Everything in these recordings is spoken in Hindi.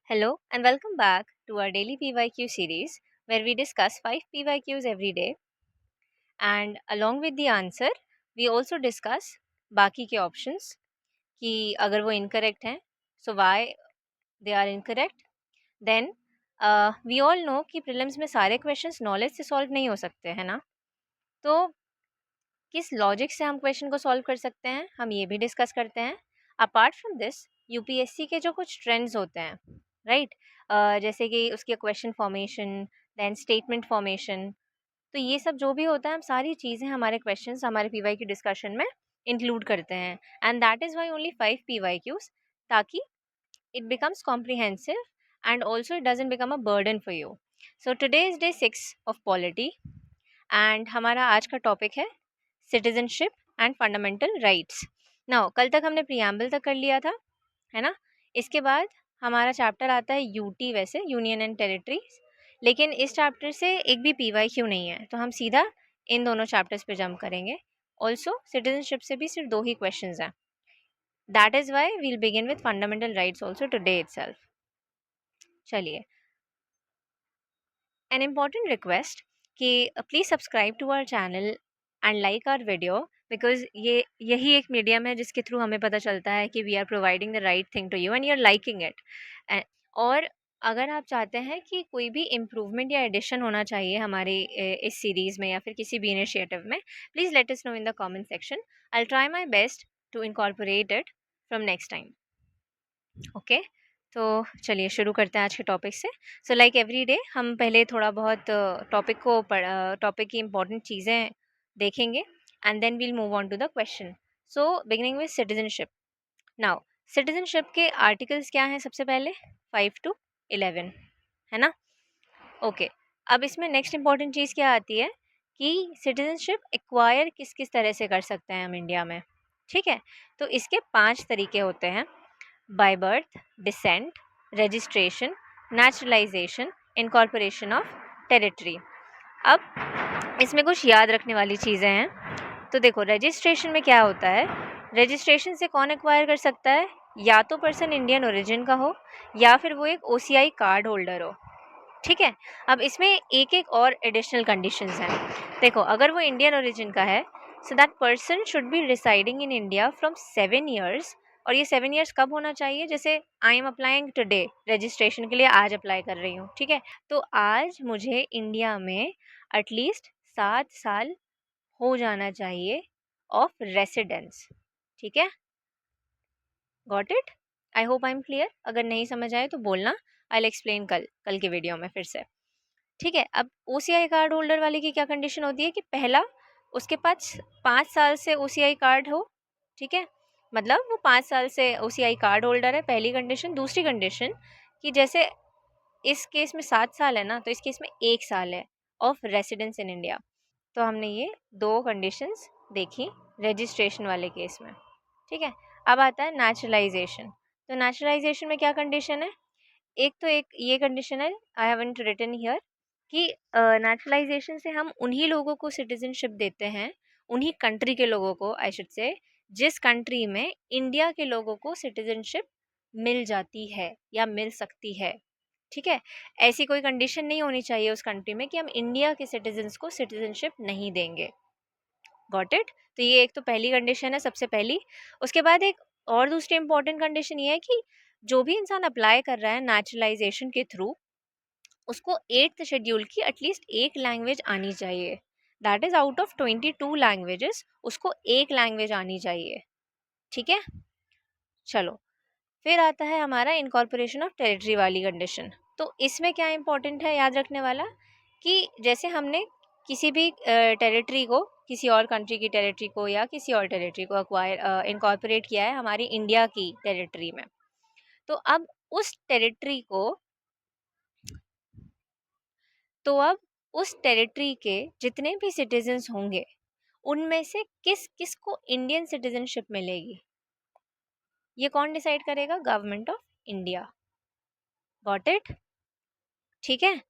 Hello and welcome back to our daily PYQ series where we discuss 5 PYQs every day, and along with the answer we also discuss बाकी के options कि अगर वो incorrect हैं so why they are incorrect. Then we all know कि prelims में सारे questions knowledge से solve नहीं हो सकते हैं ना, तो किस लॉजिक से हम क्वेश्चन को सॉल्व कर सकते हैं हम ये भी डिस्कस करते हैं. अपार्ट फ्रॉम दिस यूपीएससी के जो कुछ ट्रेंड्स होते हैं, राइट, जैसे कि उसके question formation, then statement formation, तो ये सब जो भी होता है हम सारी चीज़ें हमारे क्वेश्चंस हमारे पीवाई की डिस्कशन में इंक्लूड करते हैं. And that is Y only 5 PYQs, ताकि it becomes comprehensive and also it doesn't become a burden for you. So today is day 6 of polity and हमारा आज का टॉपिक है citizenship and fundamental rights. Now कल तक हमने प्रियम्बल तक कर लिया था, है ना. इसके बाद हमारा चैप्टर आता है यूटी, वैसे यूनियन एंड टेरिटरीज, लेकिन इस चैप्टर से एक भी पीवाईक्यू नहीं है तो हम सीधा इन दोनों चैप्टर्स पे जंप करेंगे. ऑल्सो सिटीजनशिप से भी सिर्फ 2 ही क्वेश्चंस हैं. That is why we'll begin with fundamental rights also today itself. चलिए, an important request कि please subscribe to our channel and like our video, because ये यही एक मीडियम है जिसके थ्रू हमें पता चलता है कि we are providing the right thing to you and you are liking it. और अगर आप चाहते हैं कि कोई भी इम्प्रूवमेंट या एडिशन होना चाहिए हमारी इस सीरीज़ में या फिर किसी भी इनिशिएटिव में, please let us know in the comment section. I will try my best to incorporate it from next time. Okay, तो चलिए शुरू करते हैं आज के टॉपिक से. सो लाइक एवरी डे हम पहले थोड़ा बहुत टॉपिक की इम्पोर्टेंट चीज़ें देखेंगे and then we'll move on to the question. So beginning with citizenship. Now citizenship के आर्टिकल्स क्या हैं? सबसे पहले 5 to 11, है ना. ओके, अब इसमें नेक्स्ट इम्पॉर्टेंट चीज़ क्या आती है कि सिटीजनशिप एक्वायर किस किस तरह से कर सकते हैं हम इंडिया में. ठीक है, तो इसके 5 तरीके होते हैं: by birth, descent, registration, naturalization, incorporation of territory. अब इसमें कुछ याद रखने वाली चीज़ें हैं. तो देखो, रजिस्ट्रेशन में क्या होता है, रजिस्ट्रेशन से कौन एक्वायर कर सकता है? या तो पर्सन इंडियन ओरिजिन का हो या फिर वो एक ओसीआई कार्ड होल्डर हो. ठीक है, अब इसमें एक एक और एडिशनल कंडीशंस हैं. देखो, अगर वो इंडियन ओरिजिन का है so that person should be residing in India from 7 years. और ये 7 years कब होना चाहिए? जैसे I am applying today registration के लिए, आज अप्लाई कर रही हूँ, ठीक है, तो आज मुझे इंडिया में एटलीस्ट 7 साल हो जाना चाहिए ऑफ रेसिडेंस. ठीक है, got it? I hope I am clear. अगर नहीं समझ आए तो बोलना, आई विल एक्सप्लेन कल के वीडियो में फिर से. ठीक है, अब ओसीआई कार्ड होल्डर वाले की क्या कंडीशन होती है कि पहला, उसके पास 5 साल से ओसीआई कार्ड हो. ठीक है, मतलब वो 5 साल से ओसीआई कार्ड होल्डर है, पहली कंडीशन. दूसरी कंडीशन कि जैसे इस केस में 7 साल है ना, तो इस केस में 1 साल है ऑफ रेसिडेंस इन इंडिया. तो हमने ये 2 कंडीशंस देखी रजिस्ट्रेशन वाले केस में. ठीक है, अब आता है नेचुरलाइजेशन. तो नेचुरलाइजेशन में क्या कंडीशन है? एक तो एक ये कंडीशन है, आई हैवंट रिटन हियर, कि नेचुरलाइजेशन से हम उन्हीं लोगों को सिटीजनशिप देते हैं, उन्हीं कंट्री के लोगों को आई शुड से, जिस कंट्री में इंडिया के लोगों को सिटीजनशिप मिल जाती है या मिल सकती है. ठीक है, ऐसी कोई कंडीशन नहीं होनी चाहिए उस कंट्री में कि हम इंडिया के सिटीजन्स को सिटीजनशिप नहीं देंगे. Got it? तो ये एक तो पहली कंडीशन है, सबसे पहली. उसके बाद एक और दूसरी इंपॉर्टेंट कंडीशन ये है कि जो भी इंसान अप्लाई कर रहा है नेचुरलाइजेशन के थ्रू, उसको 8th शेड्यूल की एटलीस्ट एक लैंग्वेज आनी चाहिए. That is out of 22 languages उसको एक लैंग्वेज आनी चाहिए. ठीक है, चलो, फिर आता है हमारा इनकॉर्पोरेशन ऑफ टेरिटरी वाली कंडीशन. तो इसमें क्या इंपॉर्टेंट है याद रखने वाला कि जैसे हमने किसी भी टेरिटरी को, किसी और कंट्री की टेरिटरी को या किसी और टेरिटरी को अक्वायर इनकॉर्पोरेट किया है हमारी इंडिया की टेरिटरी में, तो अब उस टेरिटरी को, तो अब उस टेरिटरी के जितने भी सिटीजन्स होंगे उनमें से किस किस को इंडियन सिटीजनशिप मिलेगी, ये कौन डिसाइड करेगा? Government of India. Got it? ठीक है,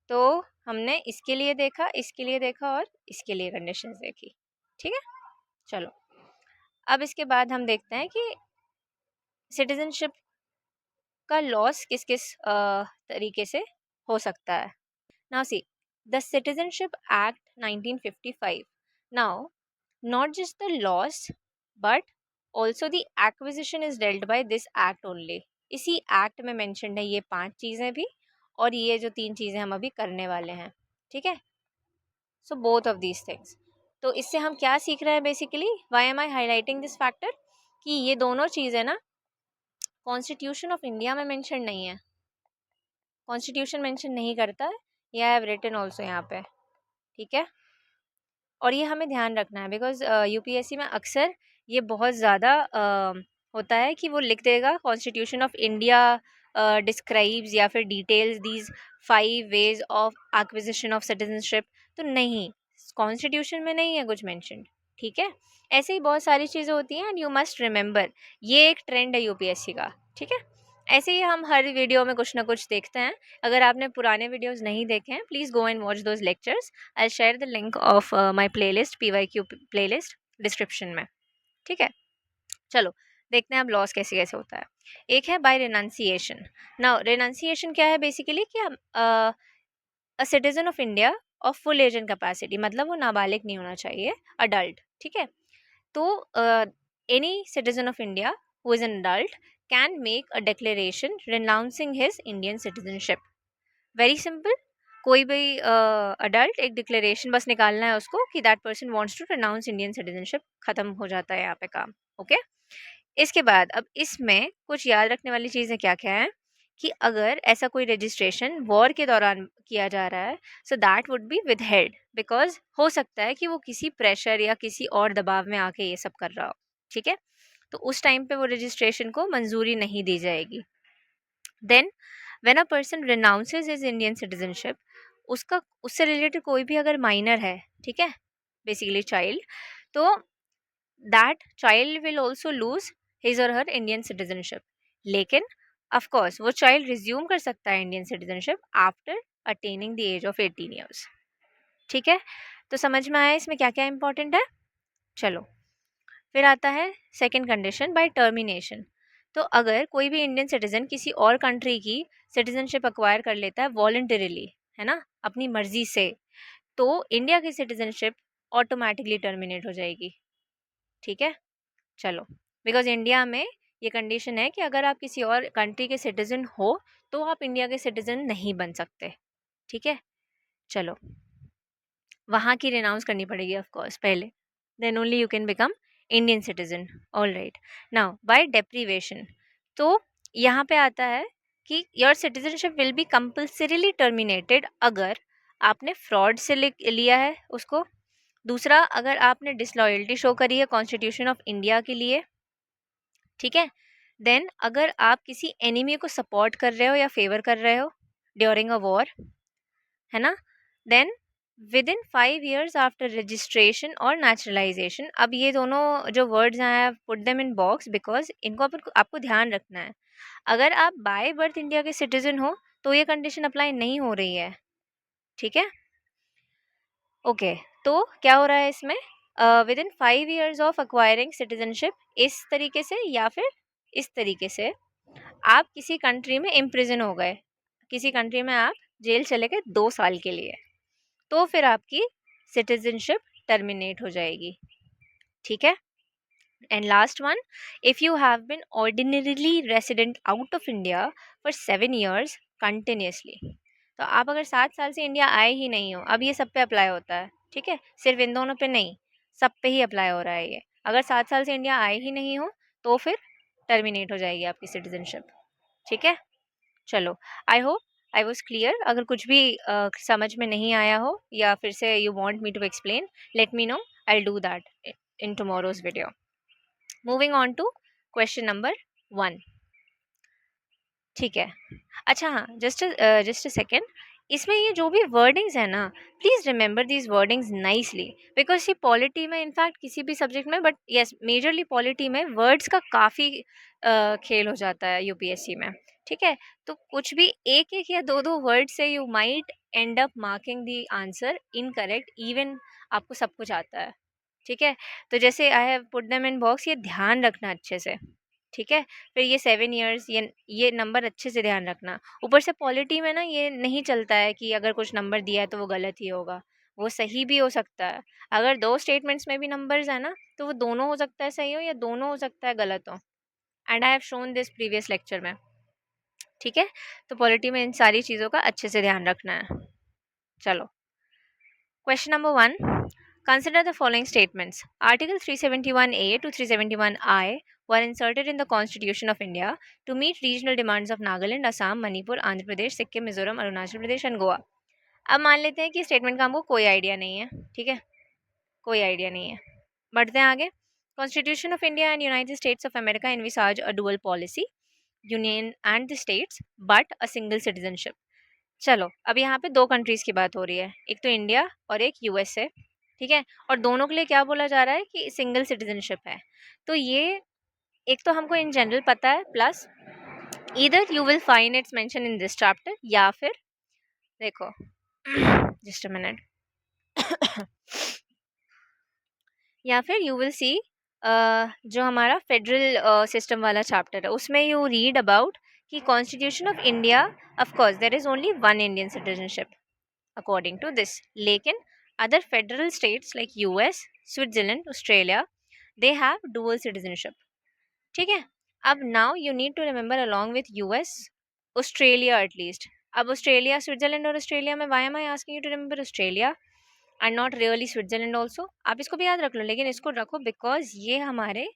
तो हमने इसके लिए देखा, इसके लिए देखा और इसके लिए कंडीशंस देखी. ठीक है, चलो, अब इसके बाद हम देखते हैं कि सिटीजनशिप का लॉस किस किस तरीके से हो सकता है. Now see the citizenship act 1955. Now not just the loss but also the acquisition is dealt by this act only. इसी एक्ट में मेंशन्ड है ये 5 चीज़ें भी और ये जो 3 चीज़ें हम अभी करने वाले हैं. ठीक है, so both of these things. तो इससे हम क्या सीख रहे हैं basically, why am I highlighting this factor, कि ये दोनों चीज़ें ना कॉन्स्टिट्यूशन ऑफ इंडिया में मेंशन नहीं है, कॉन्स्टिट्यूशन मेंशन नहीं करता है, ये आई हैव रिटन ऑल्सो यहाँ पे. ठीक है, और ये हमें ध्यान रखना है बिकॉज यूपीएससी में अक्सर ये बहुत ज़्यादा होता है कि वो लिख देगा कॉन्स्टिट्यूशन ऑफ इंडिया डिस्क्राइब्स या फिर details these 5 ways of acquisition of citizenship. तो नहीं, कॉन्स्टिट्यूशन में नहीं है कुछ मेंशन. ठीक है, ऐसे ही बहुत सारी चीज़ें होती हैं एंड यू मस्ट रिमेंबर, ये एक ट्रेंड है यूपीएससी का. ठीक है, ऐसे ही हम हर वीडियो में कुछ ना कुछ देखते हैं. अगर आपने पुराने वीडियोस नहीं देखे हैं, please go and watch those lectures. I share the link of my playlist, PYQ playlist, description में. ठीक है, चलो देखते हैं अब लॉस कैसे कैसे होता है. एक है बाय रिनाउंसिएशन. नाउ रिनाउंसिएशन क्या है बेसिकली, कि हम a citizen of India of full age and capacity, मतलब वो नाबालिग नहीं होना चाहिए, अडल्ट. ठीक है, तो any citizen of India who is an adult can make a declaration renouncing his Indian citizenship. Very simple. कोई भी अडल्ट एक डिक्लेरेशन बस निकालना है उसको कि that person wants to renounce Indian citizenship, खत्म हो जाता है यहाँ पे काम. ओके, इसके बाद अब इसमें कुछ याद रखने वाली चीज़ें क्या क्या है, कि अगर ऐसा कोई रजिस्ट्रेशन वॉर के दौरान किया जा रहा है, so that would be withheld, because हो सकता है कि वो किसी प्रेशर या किसी और दबाव में आके ये सब कर रहा हो. ठीक है, तो उस टाइम पे वो रजिस्ट्रेशन को मंजूरी नहीं दी जाएगी. Then when a person renounces his Indian citizenship, उसका उससे रिलेटेड कोई भी अगर माइनर है, ठीक है, बेसिकली चाइल्ड, तो that child will also lose his or her Indian citizenship. लेकिन ऑफ कोर्स वो चाइल्ड रिज्यूम कर सकता है Indian citizenship after attaining the age of 18 years. ठीक है, तो समझ में आया इसमें क्या क्या इंपॉर्टेंट है. चलो फिर आता है सेकंड कंडीशन, बाय टर्मिनेशन. तो अगर कोई भी इंडियन सिटीजन किसी और कंट्री की सिटीजनशिप अक्वायर कर लेता है वॉलंटरीली, है ना, अपनी मर्जी से, तो इंडिया की सिटीजनशिप ऑटोमेटिकली टर्मिनेट हो जाएगी. ठीक है, चलो, बिकॉज इंडिया में ये कंडीशन है कि अगर आप किसी और कंट्री के सिटीजन हो तो आप इंडिया के सिटीजन नहीं बन सकते. ठीक है, चलो, वहाँ की रिनाउंस करनी पड़ेगी ऑफ कोर्स पहले, then only you can become Indian citizen. All right, now by deprivation. तो यहाँ पे आता है कि your citizenship will be compulsorily terminated अगर आपने फ्रॉड से लिया है उसको. दूसरा, अगर आपने डिसलॉयल्टी शो करी है कॉन्स्टिट्यूशन ऑफ इंडिया के लिए. ठीक है, देन अगर आप किसी एनिमी को सपोर्ट कर रहे हो या फेवर कर रहे हो ड्यूरिंग अ वॉर, है ना. Then within 5 years after registration और नेचुरलाइजेशन. अब ये दोनों जो वर्ड्स हैं, I put them in box because इनको आपको ध्यान रखना है. अगर आप बाय बर्थ इंडिया के सिटीजन हो तो ये कंडीशन अप्लाई नहीं हो रही है. ठीक है, ओके, तो क्या हो रहा है इसमें, with in 5 years of acquiring citizenship, इस तरीके से या फिर इस तरीके से आप किसी कंट्री में इम्प्रिजन हो गए, किसी कंट्री में आप जेल चले गए 2 साल के लिए, तो फिर आपकी सिटीजनशिप टर्मिनेट हो जाएगी. ठीक है, and last one, if you have been ordinarily resident out of India for 7 years continuously. तो आप अगर 7 साल से इंडिया आए ही नहीं हो, अब ये सब पे अप्लाई होता है. ठीक है, सिर्फ इन दोनों पे नहीं, सब पे ही अप्लाई हो रहा है ये. अगर 7 साल से इंडिया आए ही नहीं हो तो फिर टर्मिनेट हो जाएगी आपकी सिटीजनशिप. ठीक है, चलो, I hope I was clear. अगर कुछ भी समझ में नहीं आया हो या फिर से you want me to explain, let me know, I do that in tomorrow's video. Moving on to question number 1. ठीक है, अच्छा हाँ, जस्ट अ सेकेंड, इसमें ये जो भी वर्डिंग्स है ना, please remember these wordings nicely, because ये पॉलिटी में, इनफैक्ट किसी भी सब्जेक्ट में, बट यस मेजरली पॉलिटी में वर्ड्स का काफ़ी खेल हो जाता है यूपीएससी में. ठीक है, तो कुछ भी एक एक या दो दो वर्ड से you might and up marking the answer incorrect, even आपको सब कुछ आता है. ठीक है, तो जैसे I have put them in box, ये ध्यान रखना अच्छे से. ठीक है? फिर ये 7 इयर्स, ये नंबर अच्छे से ध्यान रखना। ऊपर से पॉलिटी में ना ये नहीं चलता है कि अगर कुछ नंबर दिया है तो वो गलत ही होगा, वो सही भी हो सकता है। अगर 2 स्टेटमेंट्स में भी नंबर्स है ना, तो वो दोनों हो सकता है सही हो या दोनों हो सकता है गलत हो। And I have shown this previous lecture में, ठीक है? तो पॉलिटी में इन सारी चीज़ों का अच्छे से ध्यान रखना है। चलो, question number 1, consider the following statements. Article 371A to 371I were inserted in the Constitution of India to meet regional demands of Nagaland, Assam, Manipur, Andhra Pradesh, Sikkim, Mizoram, Arunachal Pradesh and Goa. अब मान लेते हैं कि स्टेटमेंट का हमको कोई आइडिया नहीं है, ठीक है? कोई आइडिया नहीं है। बढ़ते हैं आगे। Constitution of India and United states of America envisaged a dual policy, union and the states but a single citizenship. चलो, अब यहाँ पे 2 कंट्रीज़ की बात हो रही है, एक तो इंडिया और एक यूएसए, ठीक है? और दोनों के लिए क्या बोला जा रहा है कि सिंगल सिटीजनशिप है। तो ये एक तो हमको इन जनरल पता है, plus either you will find its mention in this chapter, या फिर देखो जस्ट अ मिनट या फिर यू विल सी जो हमारा फेडरल सिस्टम वाला चैप्टर है उसमें यू रीड अबाउट कि constitution of India, of course there is only one Indian citizenship according to this. लेकिन other federal states like US, Switzerland, Australia, they have dual citizenship. ठीक है? अब now you need to remember along with US, Australia at least. अब ऑस्ट्रेलिया, स्विट्जरलैंड और ऑस्ट्रेलिया में why am I asking you to remember Australia and not really Switzerland also? आप इसको भी याद रख लो, लेकिन इसको रखो बिकॉज ये हमारे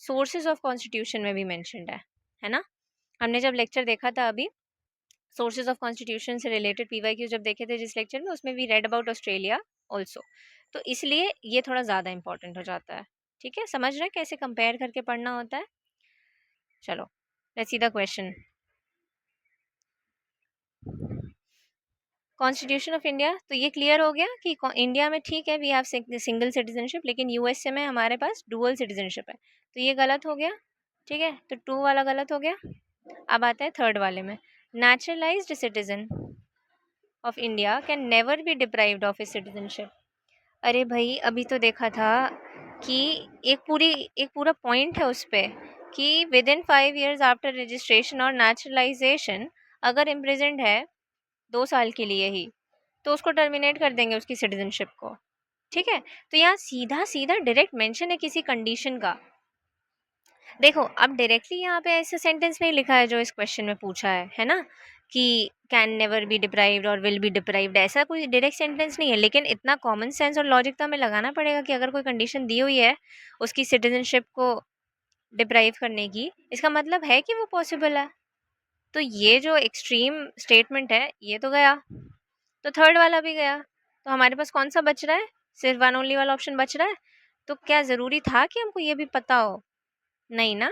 सोर्सेज ऑफ कॉन्स्टिट्यूशन में भी मैंशनड है ना? हमने जब लेक्चर देखा था अभी सोर्सेज ऑफ कॉन्स्टिट्यूशन से रिलेटेड पीवाईक्यू जब देखे थे जिस लेक्चर में, उसमें we read about Australia also. तो इसलिए ये थोड़ा ज़्यादा इंपॉर्टेंट हो जाता है, ठीक है? समझ रहे हैं कैसे कंपेयर करके पढ़ना होता है? चलो, let's see the question. Constitution of India, तो ये क्लियर हो गया कि इंडिया में ठीक है वी हैव सिंगल सिटीजनशिप, लेकिन यूएसए में हमारे पास डुअल सिटीजनशिप है, तो ये गलत हो गया, ठीक है? तो 2 वाला गलत हो गया। अब आता है 3rd वाले में, naturalised citizen of India can never be deprived of his citizenship. अरे भाई, अभी तो देखा था कि एक पूरा पॉइंट है उस पे कि with in 5 years after registration और नेचुरलाइजेशन अगर इम्प्रिजेंट है 2 साल के लिए ही, तो उसको टर्मिनेट कर देंगे उसकी सिटीजनशिप को, ठीक है? तो यहाँ सीधा सीधा डायरेक्ट मेंशन है किसी कंडीशन का। देखो, अब डायरेक्टली यहाँ पे ऐसा सेंटेंस नहीं लिखा है जो इस क्वेश्चन में पूछा है ना? कि कैन नेवर बी डिप्राइव्ड और विल बी डिप्राइव्ड, ऐसा कोई डायरेक्ट सेंटेंस नहीं है, लेकिन इतना कॉमन सेंस और लॉजिक तो हमें लगाना पड़ेगा कि अगर कोई कंडीशन दी हुई है उसकी सिटीजनशिप को डिप्राइव करने की, इसका मतलब है कि वो पॉसिबल है। तो ये जो एक्सट्रीम स्टेटमेंट है ये तो गया, तो 3rd वाला भी गया, तो हमारे पास कौन सा बच रहा है? सिर्फ वन ओनली वाला ऑप्शन बच रहा है। तो क्या ज़रूरी था कि हमको ये भी पता हो? नहीं ना?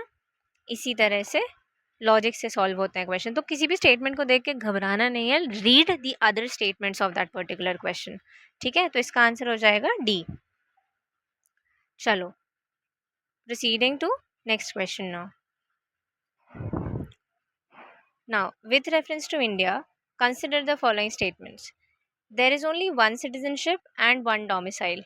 इसी तरह से लॉजिक से सॉल्व होते हैं क्वेश्चन। तो किसी भी स्टेटमेंट को देख के घबराना नहीं है, read the other statements of that particular question, ठीक है? तो इसका आंसर हो जाएगा डी। चलो, proceeding to next question now with reference to India, consider the following statements. There is only one citizenship and one domicile.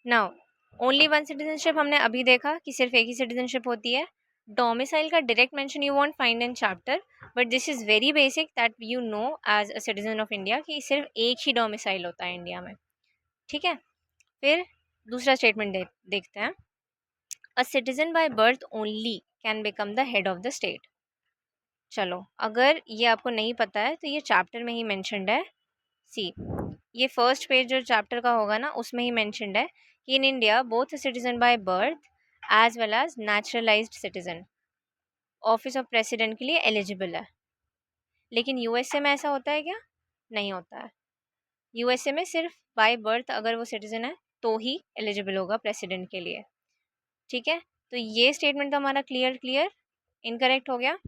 Now only one citizenship हमने अभी देखा कि सिर्फ एक ही सिटीजनशिप होती है। डोमिसाइल का direct mention you won't find in chapter, but this is very basic that you know as a citizen of India कि सिर्फ एक ही डोमिसाइल होता है इंडिया में, ठीक है? फिर दूसरा स्टेटमेंट देखते हैं। A citizen by birth only can become the head of the state. चलो, अगर ये आपको नहीं पता है तो ये चैप्टर में ही मैंशनड है। सी, ये फर्स्ट पेज जो चैप्टर का होगा ना उसमें ही मैंशनड है कि in India both citizen by birth as well as naturalised citizen office of president के लिए एलिजिबल है। लेकिन यूएसए में ऐसा होता है क्या? नहीं होता है। यूएसए में सिर्फ बाय बर्थ अगर वो सिटीजन है तो ही एलिजिबल होगा प्रेसिडेंट के लिए, ठीक है? तो ये स्टेटमेंट तो हमारा क्लियर इनकरेक्ट हो गया।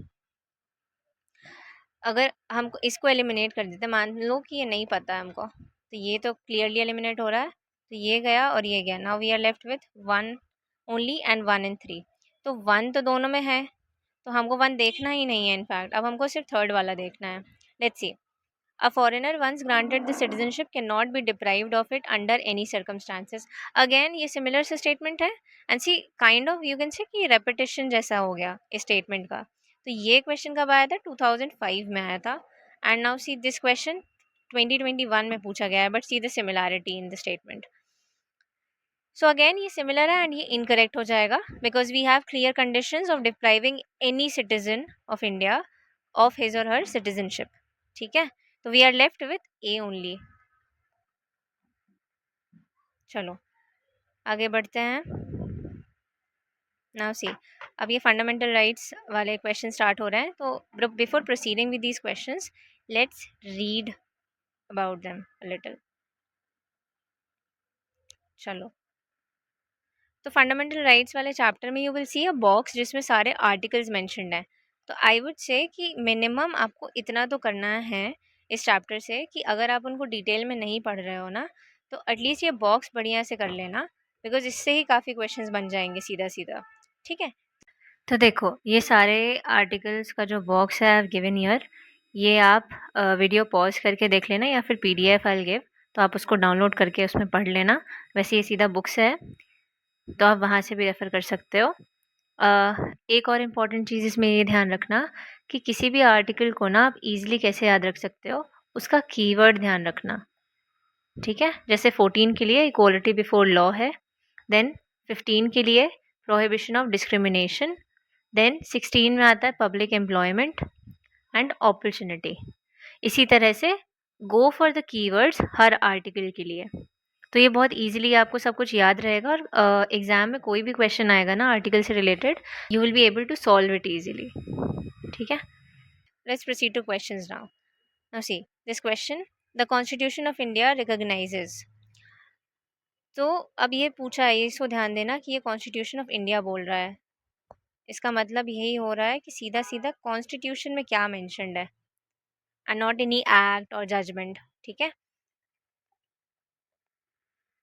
अगर हम इसको एलिमिनेट कर देते, मान लो कि ये नहीं पता है हमको, तो ये तो क्लियरली एलिमिनेट हो रहा है, तो ये गया और ये गया। Now we are left with 1 only and 1 and 3। तो 1 तो दोनों में है, तो हमको 1 देखना ही नहीं है इनफैक्ट, अब हमको सिर्फ 3rd वाला देखना है। Let's see, A foreigner once granted the citizenship cannot be deprived of it under any circumstances. Again ये similar से statement है, and see kind of you can say कि repetition जैसा हो गया इस statement का. तो ये question कब आया था? 2005 में आया था. And now see this question 2021 में पूछा गया है, but see the similarity in the statement. So again ये सिमिलर है एंड ये इनकरेक्ट हो जाएगा because we have clear conditions of depriving any citizen of India of his or her citizenship. ठीक है, तो we are left with A only. चलो आगे बढ़ते हैं. नाउ सी, अब ये फंडामेंटल राइट्स वाले क्वेश्चन स्टार्ट हो रहे हैं, तो before proceeding with these questions let's read about them a little. चलो, तो फंडामेंटल राइट्स वाले चैप्टर में you will see a box जिसमें सारे आर्टिकल्स मेंशन्ड हैं. तो आई वुड से कि मिनिमम आपको इतना तो करना है इस चैप्टर से कि अगर आप उनको डिटेल में नहीं पढ़ रहे हो ना, तो एटलीस्ट ये बॉक्स बढ़िया से कर लेना, बिकॉज इससे ही काफ़ी क्वेश्चंस बन जाएंगे सीधा सीधा. ठीक है, तो देखो ये सारे आर्टिकल्स का जो बॉक्स है आई हैव गिवन हियर, ये आप वीडियो पॉज करके देख लेना या फिर पीडीएफ आई विल गिव, तो आप उसको डाउनलोड करके उसमें पढ़ लेना. वैसे ये सीधा बुक्स है, तो आप वहाँ से भी रेफ़र कर सकते हो. एक और इम्पॉर्टेंट चीज़ इसमें ये ध्यान रखना कि किसी भी आर्टिकल को ना आप ईज़िली कैसे याद रख सकते हो, उसका कीवर्ड ध्यान रखना. ठीक है, जैसे 14 के लिए इक्वालिटी बिफोर लॉ है, देन 15 के लिए प्रोहिबिशन ऑफ डिस्क्रिमिनेशन, देन 16 में आता है पब्लिक एम्प्लॉयमेंट एंड अपॉर्चुनिटी. इसी तरह से go for the keywords her article के लिए. तो ये बहुत ईजिली आपको सब कुछ याद रहेगा, और एग्ज़ाम में कोई भी क्वेश्चन आएगा ना आर्टिकल से related, you will be able to solve it easily. ठीक है, let's proceed to questions now. Now see this question, the constitution of India recognises. तो अब ये पूछा है, इसको ध्यान देना कि ये कॉन्स्टिट्यूशन ऑफ इंडिया बोल रहा है. इसका मतलब यही हो रहा है कि सीधा सीधा कॉन्स्टिट्यूशन में क्या मैंशनड है एंड नॉट एनी एक्ट और जजमेंट. ठीक है,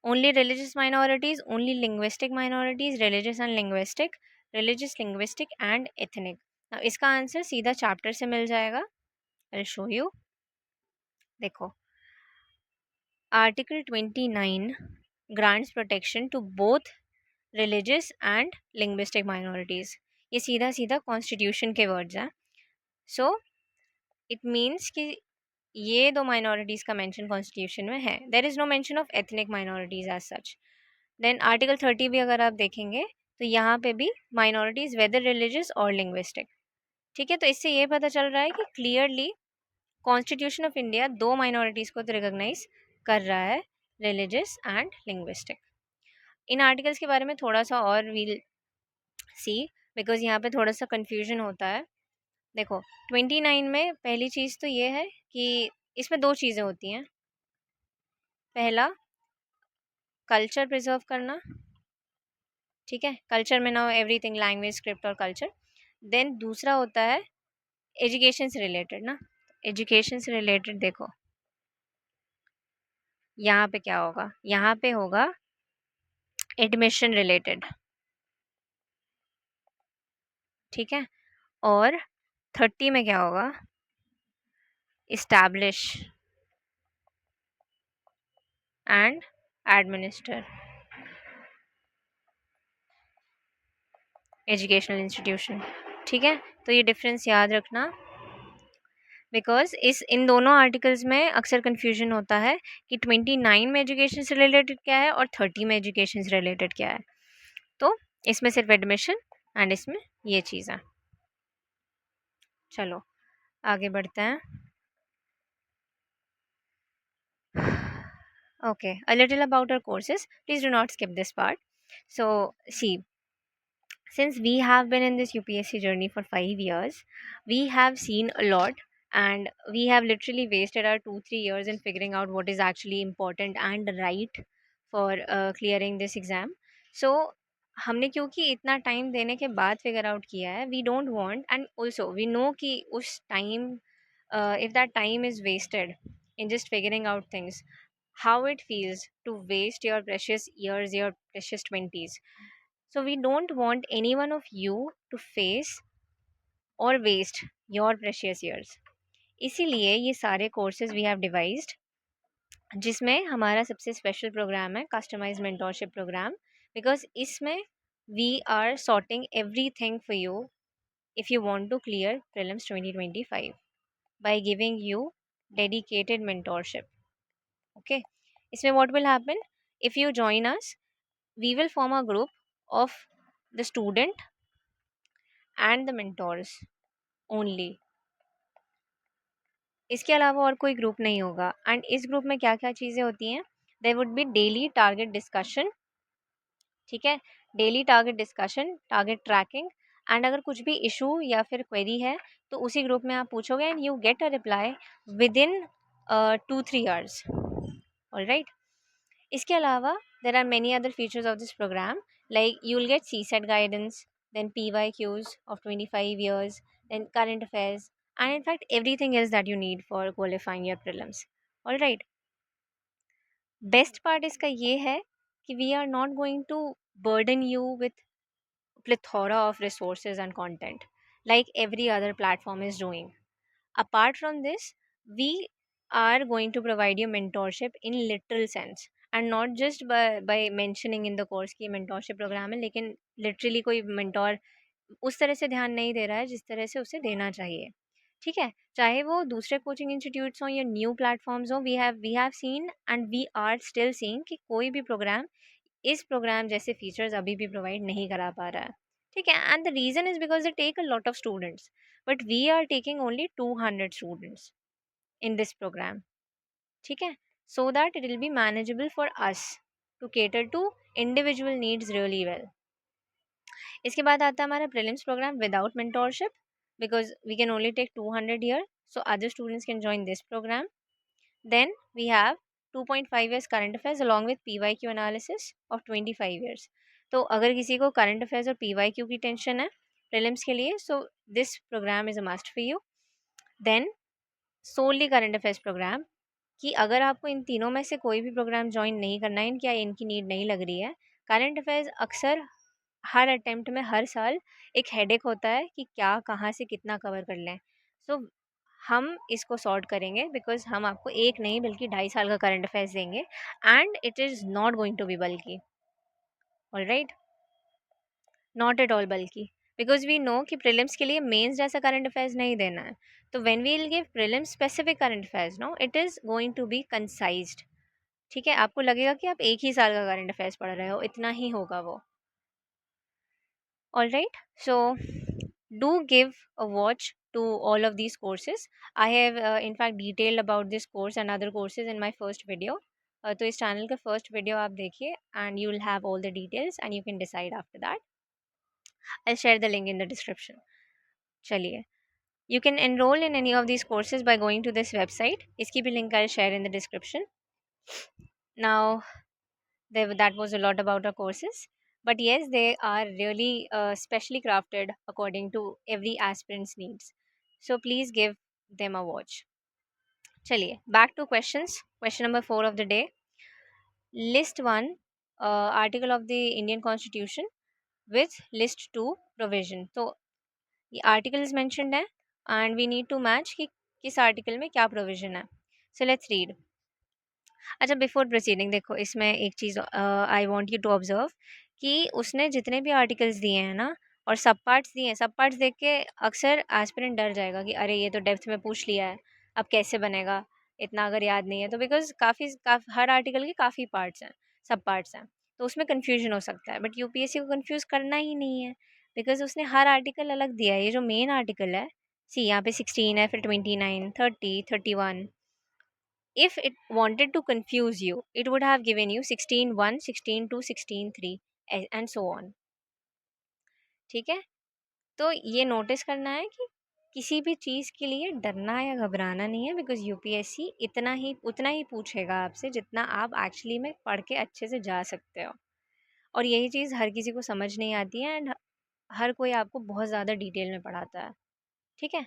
only religious minorities, only linguistic minorities, religious and linguistic, religious, linguistic and ethnic. now इसका आंसर सीधा चैप्टर से मिल जाएगा. I'll show you. देखो, article 29 grants protection to both religious and linguistic minorities. ये सीधा सीधा कॉन्स्टिट्यूशन के वर्ड्स हैं. सो इट मीन्स कि ये दो माइनॉरिटीज़ का मेंशन कॉन्स्टिट्यूशन में है. There is no mention of ethnic minorities as such. Then article 30 भी अगर आप देखेंगे तो यहाँ पे भी minorities whether religious or linguistic. ठीक है, तो इससे ये पता चल रहा है कि क्लियरली कॉन्स्टिट्यूशन ऑफ इंडिया दो माइनॉरिटीज़ को तो रिकॉग्नाइज कर रहा है, religious and linguistic. In articles के बारे में थोड़ा सा और वील सी, बिकॉज यहाँ पे थोड़ा सा कन्फ्यूजन होता है. देखो 29 में पहली चीज़ तो ये है कि इसमें दो चीज़ें होती हैं. पहला, कल्चर प्रिजर्व करना. ठीक है, कल्चर में ना एवरीथिंग, लैंग्वेज, स्क्रिप्ट और कल्चर. देन दूसरा होता है एजुकेशन से रिलेटेड ना. एजुकेशन से रिलेटेड देखो यहाँ पे क्या होगा, यहाँ पे होगा एडमिशन रिलेटेड. ठीक है, और 30 में क्या होगा, establish and administer educational institution. ठीक है, तो ये डिफरेंस याद रखना, बिकॉज इन दोनों आर्टिकल्स में अक्सर कन्फ्यूजन होता है कि 29 में एजुकेशन से रिलेटेड क्या है और 30 में एजुकेशन से रिलेटेड क्या है. तो इसमें सिर्फ एडमिशन एंड इसमें ये चीज़ है. चलो आगे बढ़ते हैं. Okay, a little about our courses. Please do not skip this part. So see, since we have been in this UPSC journey for 5 years, we have seen a lot, and we have literally wasted our 2-3 years in figuring out what is actually important and right for clearing this exam. So हमने क्योंकि इतना टाइम देने के बाद फिगर आउट किया है, we don't want, and also we know कि उस time, if that time is wasted in just figuring out things, how it feels to waste your precious years, your precious 20s. So we don't want any one of you to face or waste your precious years. इसीलिए ये सारे कोर्सेज वी हैव डिवाइस्ड, जिसमें हमारा सबसे स्पेशल प्रोग्राम है कस्टमाइज मेंटोरशिप प्रोग्राम, बिकॉज इसमें we are sorting everything for you if you want to clear prelims 2025 by giving you dedicated mentorship. Okay, इसमें what will happen, if you join us, we will form a group of the student and the mentors only. इसके अलावा और कोई ग्रुप नहीं होगा। एंड इस ग्रुप में क्या क्या चीज़ें होती हैं, there would be daily target discussion, ठीक है, daily target discussion, target tracking, and अगर कुछ भी इशू या फिर क्वेरी है तो उसी ग्रुप में आप पूछोगे and you get a reply within 2-3 hours. All right, इसके अलावा there are many other features of this programme, like you will get CSAT guidance, then PYQs of 25 years, then current affairs, and in fact everything else that you need for qualifying your prelims. All right, best part इसका ये है कि we are not going to burden you with plethora of resources and content like every other platform is doing. Apart from this, we are going to provide you mentorship in literal sense, and not just by mentioning in the course की mentorship program है, लेकिन literally कोई mentor उस तरह से ध्यान नहीं दे रहा है जिस तरह से उसे देना चाहिए। ठीक है, चाहे वो दूसरे कोचिंग इंस्टीट्यूट्स हों या न्यू प्लेटफॉर्म्स हों, we have seen and we are still seeing कि कोई भी प्रोग्राम इस प्रोग्राम जैसे फीचर्स अभी भी प्रोवाइड नहीं करा पा रहा है। ठीक है, and the reason is because they take a lot of students, but we are taking only 200 students in this programme. ठीक है, so that it will be manageable for us to cater to individual needs really well. इसके बाद आता है हमारा prelims programme without mentorship, because we can only take 200 year, so other students can join this programme. Then we have 2.5 years current affairs along with PYQ analysis of 25 years. तो अगर किसी को करंट अफेयर्स और PYQ की टेंशन है प्रीलिम्स के लिए, so this program is a must for you. Then so only current affairs program, कि अगर आपको इन तीनों में से कोई भी प्रोग्राम ज्वाइन नहीं करना है, क्या इनकी नीड नहीं लग रही है, करंट अफेयर्स अक्सर हर अटेम्प्ट में हर साल एक हेडेक होता है कि क्या कहाँ से कितना कवर कर लें। सो हम इसको सॉर्ट करेंगे, बिकॉज हम आपको एक नहीं बल्कि 2.5 साल का करंट अफेयर्स देंगे, and it is not going to be बल्कि। All right, not at all बल्कि, बिकॉज वी नो कि प्रीलिम्स के लिए मेंस जैसा करंट अफेयर्स नहीं देना है। तो when we will give prelims specific current affairs, no it is going to be concised. ठीक है, आपको लगेगा कि आप एक ही साल का करंट अफेयर्स पढ़ रहे हो, इतना ही होगा वो। All right, so do give a watch to all of these courses. I have in fact detailed about this course and other courses in my first video. तो इस चैनल का फर्स्ट वीडियो आप देखिए and you will have all the details and you can decide after that. I'll share the link in the description. चलिए, you can enroll in any of these courses by going to this website. इसकी भी link I'll share in the description. Now that was a lot about our courses, but yes, they are really specially crafted according to every aspirant's needs, so please give them a watch. Chaliye, back to questions. Question number 4 of the day: list 1 article of the Indian Constitution with list 2 provision. So the article is mentioned है and we need to match कि किस article में क्या provision है. So let's read. अच्छा, बिफोर प्रोसीडिंग देखो, इसमें एक चीज़ I want you to observe कि उसने जितने भी आर्टिकल्स दिए हैं ना और सब पार्ट्स दिए हैं, सब पार्ट्स देख के अक्सर एस्पिरेंट डर जाएगा कि अरे ये तो डेप्थ में पूछ लिया है, अब कैसे बनेगा इतना अगर याद नहीं है तो, बिकॉज हर आर्टिकल के काफ़ी पार्ट्स हैं, सब पार्ट्स हैं, तो उसमें कन्फ्यूजन हो सकता है। बट यूपीएससी को कन्फ्यूज़ करना ही नहीं है, बिकॉज उसने हर आर्टिकल अलग दिया है। ये जो मेन आर्टिकल है, सी यहाँ पे 16 है, फिर 29, 30, 31, if it wanted to confuse you, it would have given you 16.1, 16.2, 16.3 and so on. ठीक है, तो ये नोटिस करना है कि किसी भी चीज़ के लिए डरना या घबराना नहीं है, बिकॉज यूपीएससी इतना ही उतना ही पूछेगा आपसे जितना आप एक्चुअली में पढ़ के अच्छे से जा सकते हो, और यही चीज़ हर किसी को समझ नहीं आती है एंड हर कोई आपको बहुत ज़्यादा डिटेल में पढ़ाता है। ठीक है,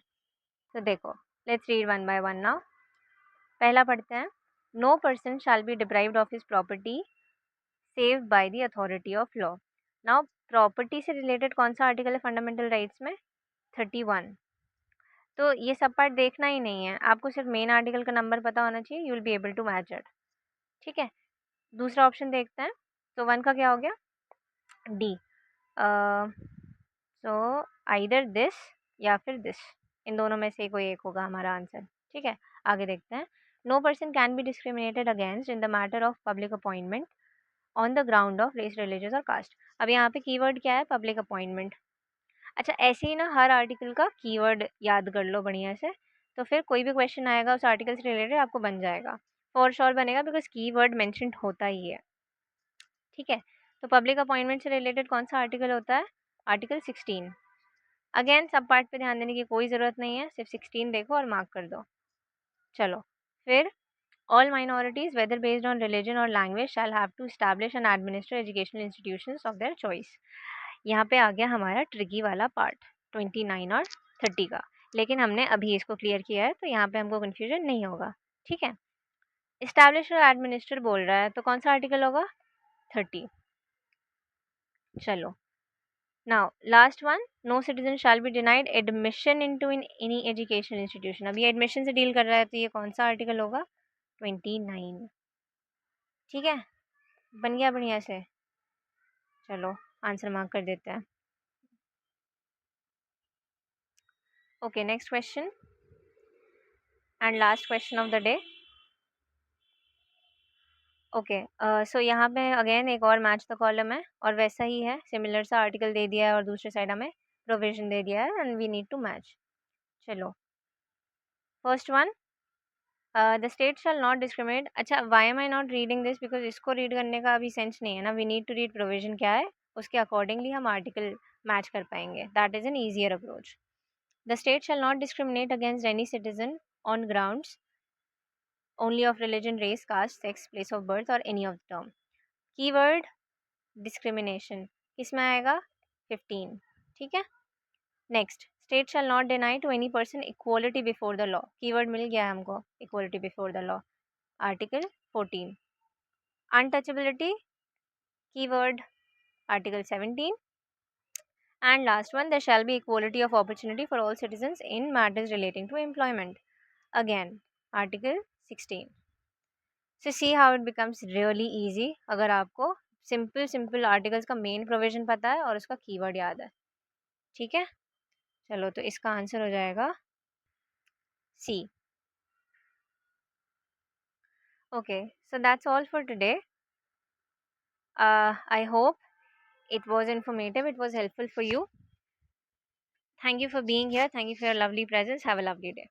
तो देखो, let's read one by one now. पहला पढ़ते हैं, no person shall be deprived of his property saved by the authority of law. Now property से रिलेटेड कौन सा आर्टिकल है फंडामेंटल राइट्स में? 31। तो ये सब पार्ट देखना ही नहीं है, आपको सिर्फ मेन आर्टिकल का नंबर पता होना चाहिए, you will be able to match it. ठीक है, दूसरा ऑप्शन देखते हैं। तो 1 का क्या हो गया? डी। सो आइदर दिस या फिर दिस, इन दोनों में से कोई एक होगा हमारा आंसर। ठीक है, आगे देखते हैं। No person can be discriminated against in the matter of public appointment on the ground of race, religious or caste. अब यहाँ पे कीवर्ड क्या है? Public appointment. अच्छा, ऐसे ही ना हर आर्टिकल का कीवर्ड याद कर लो बढ़िया से, तो फिर कोई भी क्वेश्चन आएगा उस आर्टिकल से रिलेटेड आपको बन जाएगा, फॉर श्योर बनेगा, बिकॉज कीवर्ड मेंशन होता ही है। ठीक है, तो पब्लिक अपॉइंटमेंट से रिलेटेड कौन सा आर्टिकल होता है? आर्टिकल 16। अगेन सब पार्ट पे ध्यान देने की कोई ज़रूरत नहीं है, सिर्फ 16 देखो और मार्क कर दो। चलो फिर, all minorities whether based on religion और language shall have to establish and administer educational institutions of their choice. यहाँ पे आ गया हमारा ट्रिकी वाला पार्ट 29 और 30 का, लेकिन हमने अभी इसको क्लियर किया है तो यहाँ पे हमको कन्फ्यूजन नहीं होगा। ठीक है, इस्टेब्लिश और एडमिनिस्टर बोल रहा है तो कौन सा आर्टिकल होगा? 30। चलो, now last one, no citizen shall be denied admission into in any educational institution. अब ये एडमिशन से डील कर रहा है तो ये कौन सा आर्टिकल होगा? 29। ठीक है, बन गया बढ़िया से। चलो आंसर मार्क कर देते हैं। Okay, next question and last question of the day. Okay, so यहाँ पे अगेन एक और मैच द कॉलम है और वैसा ही है, सिमिलर सा आर्टिकल दे दिया है और दूसरे साइड हमें प्रोविजन दे दिया है and we need to match. चलो, first one, the state shall not discriminate. अच्छा, why am I not reading this? Because इसको रीड करने का अभी सेंस नहीं है ना, we need to read provision क्या है, उसके अकॉर्डिंगली हम आर्टिकल मैच कर पाएंगे, that is an easier approach. The state shall not discriminate against any citizen on grounds only of religion, race, caste, sex, place of birth और any of the term. Keyword discrimination किस में आएगा? 15। ठीक है, next, state shall not deny to any person equality before the law. Keyword मिल गया है हमको, equality before the law, article 14। Untouchability keyword, article 17। And last one, there shall be equality of opportunity for all citizens in matters relating to employment, again article 16। So see how it becomes really easy अगर आपको सिंपल सिंपल आर्टिकल्स का मेन प्रोविजन पता है और उसका कीवर्ड याद है। ठीक है, चलो तो इसका आंसर हो जाएगा C. Okay, so that's all for today. I hope it was informative, it was helpful for you. Thank you for being here, thank you for your lovely presence, have a lovely day.